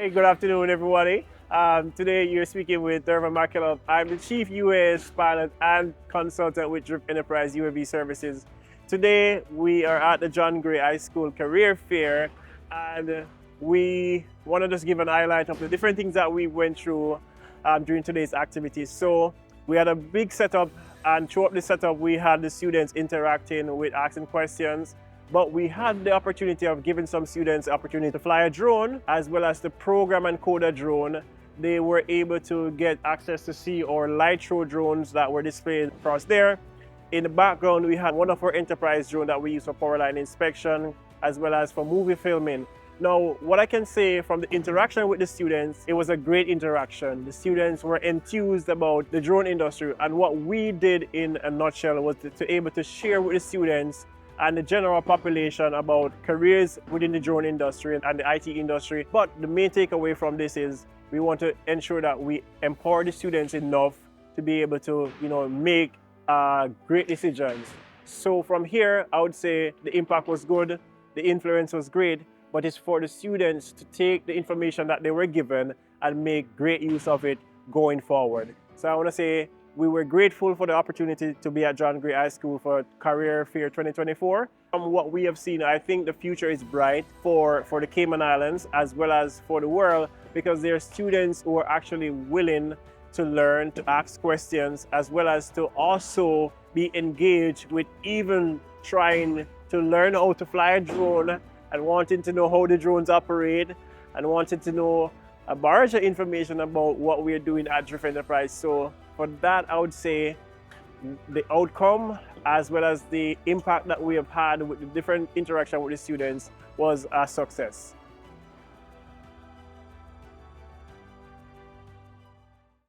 Hey, good afternoon, everybody. Today you're speaking with Dervin McKillop. I'm the Chief UAS Pilot and Consultant with Drip Enterprise UAV Services. Today we are at the John Gray High School Career Fair, and we want to just give an highlight of the different things that we went through during today's activities. So we had a big setup, and throughout the setup we had the students interacting with asking questions. But we had the opportunity of giving some students the opportunity to fly a drone as well as to program and code a drone. They were able to get access to see our light show drones that were displayed across there. In the background, we had one of our enterprise drones that we use for power line inspection as well as for movie filming. Now, what I can say from the interaction with the students, it was a great interaction. The students were enthused about the drone industry, and what we did in a nutshell was to be able to share with the students and the general population about careers within the drone industry and the IT industry. But the main takeaway from this is we want to ensure that we empower the students enough to be able to, make great decisions. So from here, I would say the impact was good, the influence was great, but it's for the students to take the information that they were given and make great use of it going forward. So I want to say we were grateful for the opportunity to be at John Gray High School for Career Fair 2024. From what we have seen, I think the future is bright for the Cayman Islands as well as for the world, because there are students who are actually willing to learn, to ask questions, as well as to also be engaged with even trying to learn how to fly a drone and wanting to know how the drones operate and wanting to know a bunch of information about what we are doing at Drip Enterprise. So for that, I would say the outcome as well as the impact that we have had with the different interaction with the students was a success.